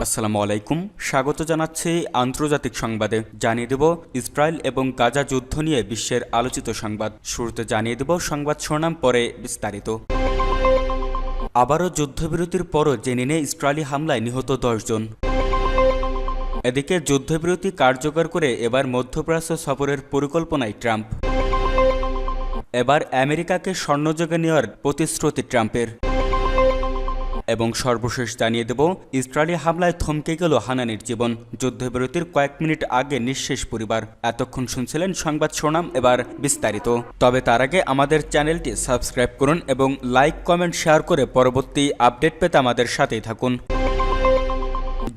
আসসালামু আলাইকুম। স্বাগত জানাচ্ছি আন্তর্জাতিক সংবাদে। জানিয়ে দেব ইসরায়েল এবং গাজা যুদ্ধ নিয়ে বিশ্বের আলোচিত সংবাদ। শুরুতে জানিয়ে দেব সংবাদ শিরোনাম, পরে বিস্তারিত। আবারও যুদ্ধবিরতির পরও জেনিনে ইসরায়েলি হামলায় নিহত 10 জন। এদিকে যুদ্ধবিরতি কার্যকর করে এবার মধ্যপ্রাচ্য সফরের পরিকল্পনায় ট্রাম্প। এবার আমেরিকাকে স্বর্ণযোগে নেওয়ার প্রতিশ্রুতি ট্রাম্পের। এবং সর্বশেষ জানিয়ে দেব ইসরায়েলি হামলায় থমকে গেল হানানির জীবন। যুদ্ধবিরতির কয়েক মিনিট আগে নিঃশেষ পরিবার। এতক্ষণ শুনছিলেন সংবাদ শিরোনাম, এবার বিস্তারিত। তবে তার আগে আমাদের চ্যানেলটি সাবস্ক্রাইব করুন এবং লাইক, কমেন্ট, শেয়ার করে পরবর্তী আপডেট পেতে আমাদের সাথেই থাকুন।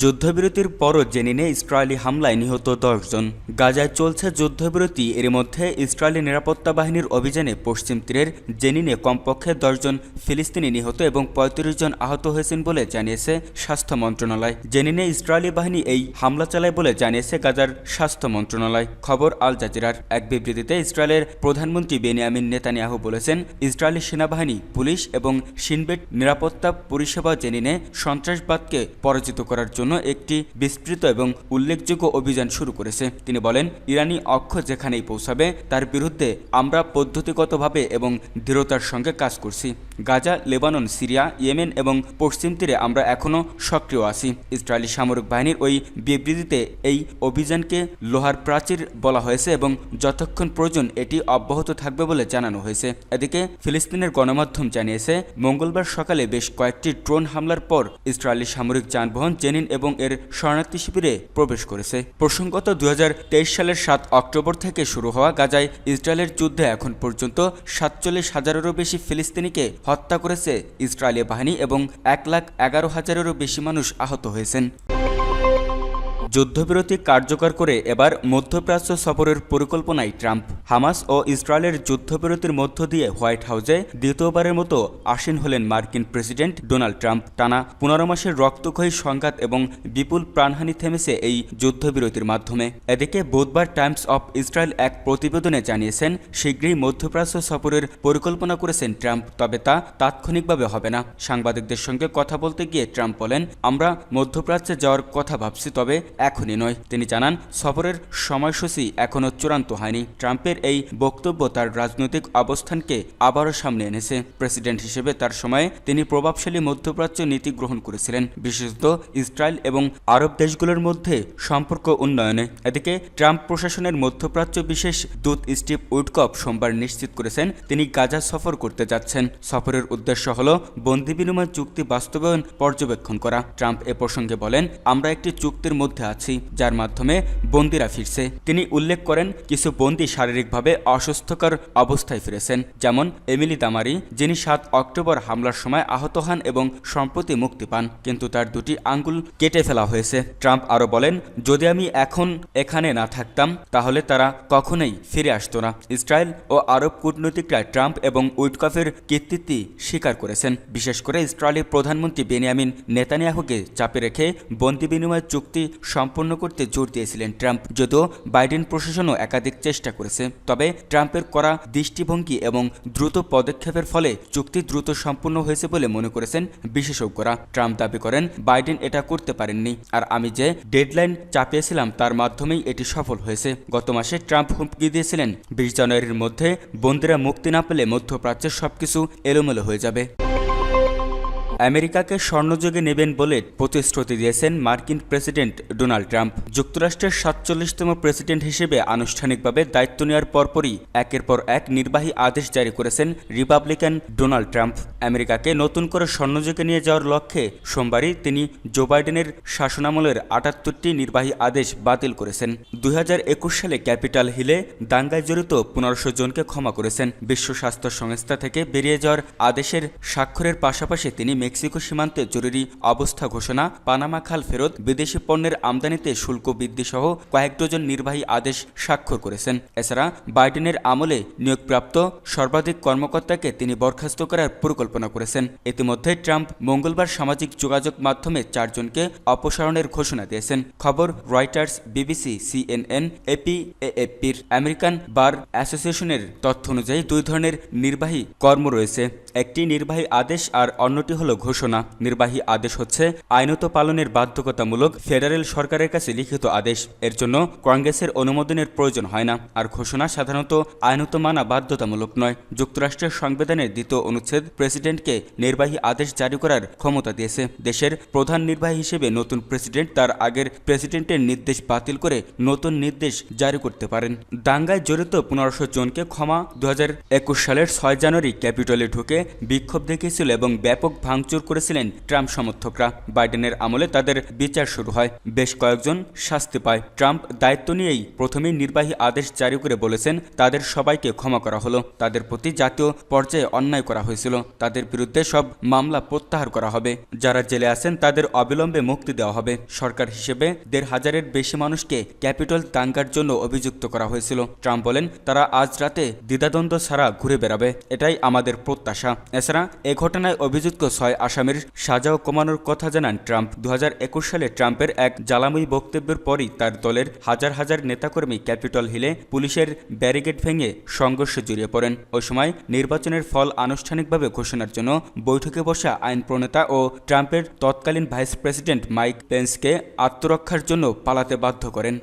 যুদ্ধবিরতির পরও জেনিনে ইসরায়েলি হামলায় নিহত 10 জন। গাজায় চলছে যুদ্ধবিরতি। এর মধ্যে ইসরায়েলি নিরাপত্তা বাহিনীর অভিযানে পশ্চিম তীরের জেনিনে কমপক্ষে 10 জন ফিলিস্তিনি নিহত এবং 35 জন আহত হয়েছেন বলে জানিয়েছে স্বাস্থ্য মন্ত্রণালয়। জেনিনে ইসরায়েলি বাহিনী এই হামলা চালায় বলে জানিয়েছে গাজার স্বাস্থ্য মন্ত্রণালয়। খবর আল জাজিরার। এক বিবৃতিতে ইসরায়েলের প্রধানমন্ত্রী বেনিয়ামিন নেতানিয়াহু বলেছেন, ইসরায়েলি সেনাবাহিনী, পুলিশ এবং শিনবেট নিরাপত্তা পরিষেবা জেনিনে সন্ত্রাসবাদকে পরাজিত করার জন্য একটি বিস্তৃত এবং উল্লেখযোগ্য অভিযান শুরু করেছে। তিনি বলেন, ইরানি অক্ষ যেখানেই পৌঁছাবে তার বিরুদ্ধে আমরা পদ্ধতিগতভাবে এবং দৃঢ়তার সঙ্গে কাজ করছি। গাজা, লেবানন, সিরিয়া, ইয়েমেন এবং পশ্চিম তীরে আমরা এখনও সক্রিয় আছি। ইসরায়েলি সামরিক বাহিনীর ওই বিবৃতিতে এই অভিযানকে লোহার প্রাচীর বলা হয়েছে এবং যতক্ষণ প্রয়োজন এটি অব্যাহত থাকবে বলে জানানো হয়েছে। এদিকে ফিলিস্তিনের গণমাধ্যম জানিয়েছে, মঙ্গলবার সকালে বেশ কয়েকটি ড্রোন হামলার পর ইসরায়েলি সামরিক যানবাহন জেনিন এবং এর শরণার্থী শিবিরে প্রবেশ করেছে। প্রসঙ্গত 2023 সালের 7 অক্টোবর থেকে শুরু হওয়া গাজায় ইসরায়েলের যুদ্ধে এখন পর্যন্ত 47,000-এরও বেশি ফিলিস্তিনিকে হত্যা করেছে ইসরায়েলি বাহিনী এবং 1,11,000-এরও বেশি মানুষ আহত হয়েছেন। যুদ্ধবিরতি কার্যকর করে এবার মধ্যপ্রাচ্য সফরের পরিকল্পনায় ট্রাম্প। হামাস ও ইসরায়েলের যুদ্ধবিরতির মধ্য দিয়ে হোয়াইট হাউসে দ্বিতীয়বারের মতো আসীন হলেন মার্কিন প্রেসিডেন্ট ডোনাল্ড ট্রাম্প। টানা 15 মাসের রক্তক্ষয়ী সংঘাত এবং বিপুল প্রাণহানি থেমেছে এই যুদ্ধবিরতির মাধ্যমে। এদিকে বুধবার টাইমস অফ ইসরায়েল এক প্রতিবেদনে জানিয়েছেন, শীঘ্রই মধ্যপ্রাচ্য সফরের পরিকল্পনা করেছেন ট্রাম্প, তবে তা তাৎক্ষণিকভাবে হবে না। সাংবাদিকদের সঙ্গে কথা বলতে গিয়ে ট্রাম্প বলেন, আমরা মধ্যপ্রাচ্যে যাওয়ার কথা ভাবছি, তবে এখনই নয়। তিনি জানান, সফরের সময়সূচি এখনও চূড়ান্ত হয়নি। ট্রাম্পের এই বক্তব্য তার রাজনৈতিক অবস্থানকে আবারও সামনে এনেছে। প্রেসিডেন্ট হিসেবে তার সময়ে তিনি প্রভাবশালী মধ্যপ্রাচ্য নীতি গ্রহণ করেছিলেন, বিশেষত ইসরায়েল এবং আরব দেশগুলোর মধ্যে সম্পর্ক উন্নয়নে। এদিকে ট্রাম্প প্রশাসনের মধ্যপ্রাচ্য বিশেষ দূত স্টিভ উইটকফ সোমবার নিশ্চিত করেছেন, তিনি গাজা সফর করতে যাচ্ছেন। সফরের উদ্দেশ্য হল বন্দি বিনিময় চুক্তি বাস্তবায়ন পর্যবেক্ষণ করা। ট্রাম্প এ প্রসঙ্গে বলেন, আমরা একটি চুক্তির মধ্যে আছি যার মাধ্যমে বন্দীরা ফিরছে। তিনি উল্লেখ করেন, কিছু বন্দী শারীরিকভাবে অসুস্থকর অবস্থায় ফিরেছেন, যেমন এমিলি দামারি, যিনি 7 অক্টোবর হামলার সময় আহত হন এবং সম্প্রতি মুক্তি পান, কিন্তু তার 2টি আঙ্গুল কেটে ফেলা হয়েছে। ট্রাম্প আরও বলেন, যদি আমি এখন এখানে না থাকতাম তাহলে তারা কখনোই ফিরে আসতো না। ইসরায়েল ও আরব কূটনীতিকরা ট্রাম্প এবং উইটকফের কৃতিত্ব স্বীকার করেছেন। বিশেষ করে ইসরায়েলি প্রধানমন্ত্রী বেনিয়ামিন নেতানিয়াহুকে চাপে রেখে বন্দি বিনিময় চুক্তি সম্পন্ন করতে জোর দিয়েছিলেন ট্রাম্প। যদিও বাইডেন প্রশাসনও একাধিক চেষ্টা করেছে, তবে ট্রাম্পের করা দৃষ্টিভঙ্গি এবং দ্রুত পদক্ষেপের ফলে চুক্তি দ্রুত সম্পূর্ণ হয়েছে বলে মনে করেছেন বিশেষজ্ঞরা। ট্রাম্প দাবি করেন, বাইডেন এটা করতে পারেননি, আর আমি যে ডেডলাইন চাপিয়েছিলাম তার মাধ্যমেই এটি সফল হয়েছে। গত মাসে ট্রাম্প হুমকি দিয়েছিলেন, 20 জানুয়ারির মধ্যে বন্দীরা মুক্তি না পেলে মধ্যপ্রাচ্যের সবকিছু এলোমেলো হয়ে যাবে। আমেরিকাকে স্বর্ণযুগে নেবেন বলে প্রতিশ্রুতি দিয়েছেন মার্কিন প্রেসিডেন্ট ডোনাল্ড ট্রাম্প। যুক্তরাষ্ট্রের 47তম প্রেসিডেন্ট হিসেবে আনুষ্ঠানিকভাবে দায়িত্ব নেওয়ার পরপরই একের পর এক নির্বাহী আদেশ জারি করেছেন রিপাবলিকান ডোনাল্ড ট্রাম্প। আমেরিকাকে নতুন করে স্বর্ণযুগে নিয়ে যাওয়ার লক্ষ্যে সোমবারই তিনি জো বাইডেনের শাসনামলের 78টি নির্বাহী আদেশ বাতিল করেছেন। 2021 সালে ক্যাপিটাল হিলে দাঙ্গায় জড়িত 1500 জনকে ক্ষমা করেছেন। বিশ্ব স্বাস্থ্য সংস্থা থেকে বেরিয়ে যাওয়ার আদেশের স্বাক্ষরের পাশাপাশি তিনি মেক্সিকো সীমান্তে জরুরি অবস্থা ঘোষণা, পানামা খাল ফেরত, বিদেশি পণ্যের আমদানিতে শুল্ক বৃদ্ধি সহ কয়েক ডজন নির্বাহী আদেশ স্বাক্ষর করেছেন। এছাড়া বাইডেনের আমলে নিয়োগপ্রাপ্ত সর্বাধিক কর্মকর্তাকে তিনি বরখাস্ত করার পরিকল্পনা করেছেন। ইতিমধ্যে ট্রাম্প মঙ্গলবার সামাজিক যোগাযোগ মাধ্যমে 4 জনকে অপসারণের ঘোষণা দিয়েছেন। খবর রয়টার্স, বিবিসি, CNN, AP, AFP'র। আমেরিকান বার অ্যাসোসিয়েশনের তথ্য অনুযায়ী 2 ধরনের নির্বাহী কর্ম রয়েছে। একটি নির্বাহী আদেশ আর অন্যটি হলো ঘোষণা। নির্বাহী আদেশ হচ্ছে আইনত পালনের বাধ্যকতামূলক ফেডারেল সরকারের কাছে লিখিত আদেশ। এর জন্য কংগ্রেসের অনুমোদনের প্রয়োজন হয় না। আর ঘোষণা সাধারণত আইনত মানা বাধ্যতামূলক নয়। যুক্তরাষ্ট্রের সংবিধানের 2 অনুচ্ছেদ প্রেসিডেন্টকে নির্বাহী আদেশ জারি করার ক্ষমতা দিয়েছে। দেশের প্রধান নির্বাহী হিসেবে নতুন প্রেসিডেন্ট তার আগের প্রেসিডেন্টের নির্দেশ বাতিল করে নতুন নির্দেশ জারি করতে পারেন। দাঙ্গায় জড়িত 1500 জনকে ক্ষমা। 2021 সালের 6 জানুয়ারি ক্যাপিটলে ঢুকে বিক্ষোভ দেখিয়েছিল এবং ব্যাপক ভাঙচুর করেছিলেন ট্রাম্প সমর্থকরা। বাইডেনের আমলে তাদের বিচার শুরু হয়, বেশ কয়েকজন শাস্তি পায়। ট্রাম্প দায়িত্ব নিয়েই প্রথমেই নির্বাহী আদেশ জারি করে বলেছেন তাদের সবাইকে ক্ষমা করা হলো, তাদের প্রতি জাতীয় পর্যায়ে অন্যায় করা হয়েছিল, তাদের বিরুদ্ধে সব মামলা প্রত্যাহার করা হবে, যারা জেলে আছেন তাদের অবিলম্বে মুক্তি দেওয়া হবে। সরকার হিসেবে 1,500-এর বেশি মানুষকে ক্যাপিটল দাঙ্গার জন্য অভিযুক্ত করা হয়েছিল। ট্রাম্প বলেন তারা আজ রাতে দ্বিধাদ্বন্দ্ব ছাড়া ঘুরে বেড়াবে, এটাই আমাদের প্রত্যাশা। এছাড়া এ ঘটনায় অভিযুক্ত 6 আসামির সাজাও কমানোর কথা জানান ট্রাম্প। 2021 সালে ট্রাম্পের এক জ্বালাময়ী বক্তব্যের পরই তার দলের হাজার হাজার নেতাকর্মী ক্যাপিটল হিলে পুলিশের ব্যারিকেড ভেঙে সংঘর্ষে জড়িয়ে পড়েন। ওই সময় নির্বাচনের ফল আনুষ্ঠানিকভাবে ঘোষণার জন্য বৈঠকে বসা আইন প্রণেতা ও ট্রাম্পের তৎকালীন ভাইস প্রেসিডেন্ট মাইক পেন্সকে আত্মরক্ষার জন্য পালাতে বাধ্য করেন।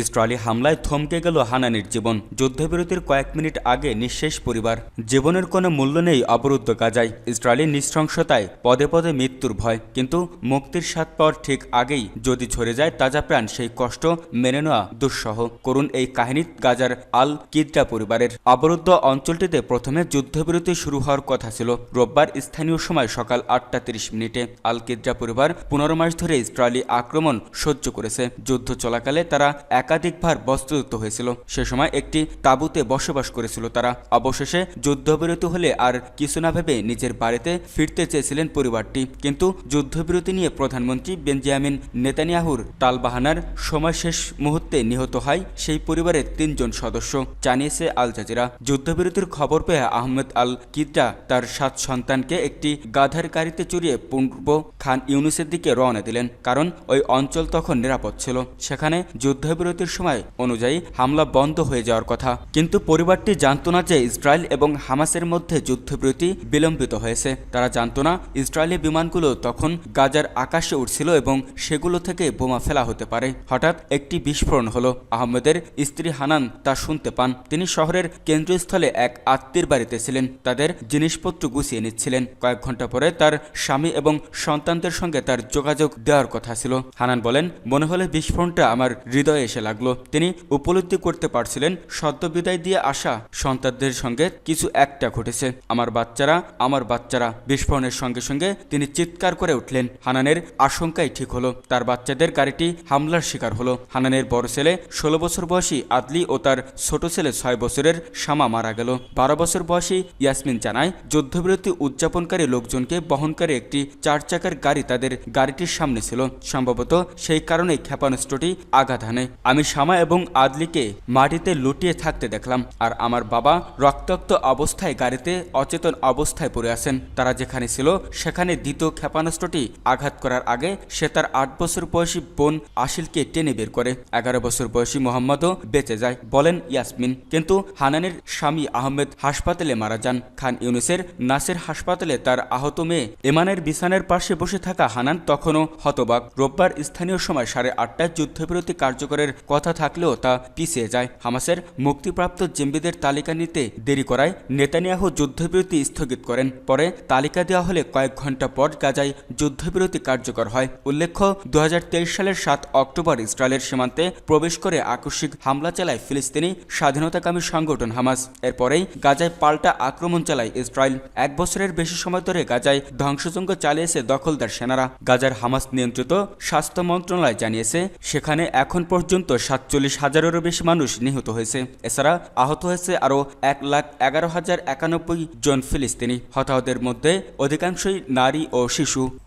ইসরায়েলি হামলায় থমকে গেল হানানির জীবন। যুদ্ধবিরতির কয়েক মিনিট আগে নিঃশেষ পরিবার। জীবনের কোনো মূল্য নেই অবরুদ্ধ গাজায়। ইসরায়েলি নৃশংসতায় পদে পদে মৃত্যুর ভয়, কিন্তু মুক্তির স্বাদ পাওয়ার ঠিক আগেই যদি ঝরে যায় তাজা প্রাণ, সেই কষ্ট মেনে নেওয়া দুঃসহ। করুন এই কাহিনী গাজার আল কিদ্রা পরিবারের। অবরুদ্ধ অঞ্চলটিতে প্রথমে যুদ্ধবিরতি শুরু হওয়ার কথা ছিল রোববার স্থানীয় সময় সকাল 8:30 আল কিদ্রা পরিবার 15 মাস ধরে ইসরায়েলি আক্রমণ সহ্য করেছে। যুদ্ধ চলাকালে তারা একাধিকবার বস্ত্রযুক্ত হয়েছিল। সে সময় একটি তাঁবুতে বসবাস করেছিল তারা। অবশেষে যুদ্ধবিরতি হলে আর কিছু না ভেবে নিজের বাড়িতে ফিরতে চেয়েছিলেন পরিবারটি, কিন্তু যুদ্ধবিরতি নিয়ে প্রধানমন্ত্রী বেঞ্জামিন নেতানিয়াহুর টালবাহানার সময় শেষ মুহূর্তে নিহত হয় সেই পরিবারের 3 জন সদস্য, জানিয়েছে আল জাজিরা। যুদ্ধবিরতির খবর পেয়ে আহমেদ আল কিদ্রা তার 7 সন্তানকে একটি গাধার গাড়িতে চড়িয়ে পূর্ব খান ইউনুসের দিকে রওনা দিলেন, কারণ ওই অঞ্চল তখন নিরাপদ ছিল। সেখানে যুদ্ধবিরতির সময় অনুযায়ী হামলা বন্ধ হয়ে যাওয়ার কথা, কিন্তু পরিবারটি জানত না যে ইসরায়েল এবং হামাসের মধ্যে যুদ্ধবিরতি বিলম্বিত হয়েছে। তারা জানত না ইসরায়েলি বিমানগুলো তখন গাজার আকাশে উঠছিল এবং সেগুলো থেকে বোমা ফেলা হতে পারে। হঠাৎ একটি বিস্ফোরণ হলো। আহমেদের স্ত্রী হানান তা শুনতে পান। তিনি শহরের কেন্দ্রস্থলে এক আত্মীয়ের বাড়িতে ছিলেন, তাদের জিনিসপত্র গুছিয়ে নিচ্ছিলেন। কয়েক ঘন্টা পরে তার স্বামী এবং সন্তানদের সঙ্গে তার যোগাযোগ দেওয়ার কথা ছিল। হানান বলেন, মনে হলে বিস্ফোরণটা আমার হৃদয়ে এসে লাগলো। তিনি উপলব্ধি করতে পারছিলেন সদ্য বিদায় দিয়ে আসা সন্তানদের সঙ্গে কিছু একটা ঘটেছে। আমার বাচ্চারা। বিস্ফোরণের সঙ্গে সঙ্গে তিনি চিৎকার করে উঠলেন। হানানের আশঙ্কাই ঠিক হলো, তার বাচ্চাদের গাড়িটি হামলার শিকার হলো। হানানের বড় ছেলে 16 বছর বয়সী আদলি ও তার ছোট ছেলে 6 বছরের শামা মারা গেল। 12 বছর বয়সী ইয়াসমিন জানায়, যুদ্ধবিরতি উদযাপনকারী লোকজনকে বহনকারী একটি 4 চাকার গাড়ি তাদের গাড়িটির সামনে ছিল। সম্ভবত সেই কারণেই ক্ষেপণাস্ত্রটি আঘাত হানে। আমি শামা এবং আদলিকে মাটিতে লুটিয়ে থাকতে দেখলাম, আর আমার বাবা রক্তাক্ত অবস্থায় গাড়িতে অচেতন অবস্থায় পড়ে আছেন। তারা যেখানে ছিল সেখানে দ্বিতীয় ক্ষেপণাস্ত্রটি আঘাত করার আগে সে তার 8 বছর বয়সী বোন আশিলকে টেনে বের করে। 11 বছর বয়সী মোহাম্মদও বেঁচে যায়, বলেন ইয়াসমিন। কিন্তু হানানের স্বামী আহমেদ হাসপাতালে মারা যান। খান ইউনুসের নাসের হাসপাতালে তার আহত মেয়ে এমানের বিছানার পাশে বসে থাকা হানান তখনও হতবাক। রোববার স্থানীয় সময় 8:30 যুদ্ধবিরতি কার্যকরের কথা থাকলেও তা পিছিয়ে যায়। হামাসের মুক্তিপ্রাপ্ত জিম্মিদের তালিকা নিতে দেরি করায় নেতানিয়াহু যুদ্ধবিরতি স্থগিত করেন। পরে তালিকা দেওয়া হলে কয়েক ঘন্টা পর গাজায় যুদ্ধবিরতি কার্যকর হয়। উল্লেখ্য, 2023 সালের 7 অক্টোবর ইসরায়েলের সীমান্তে প্রবেশ করে আকস্মিক হামলা চালায় ফিলিস্তিনি স্বাধীনতাকামী সংগঠন হামাস। এরপরেই গাজায় পাল্টা আক্রমণ চালায় ইসরায়েল। 1 বছরের বেশি সময় ধরে গাজায় ধ্বংসযজ্ঞ চালিয়েছে দখলদার সেনারা। গাজার হামাস নিয়ন্ত্রিত স্বাস্থ্য মন্ত্রণালয় জানিয়েছে সেখানে এখন পর্যন্ত 47,000-এরও বেশি মানুষ নিহত হয়েছে। এছাড়া আহত হয়েছে আরও 1,11,091 জন ফিলিস্তিনি। হতাহতের মধ্যে অধিকাংশই নারী ও শিশু।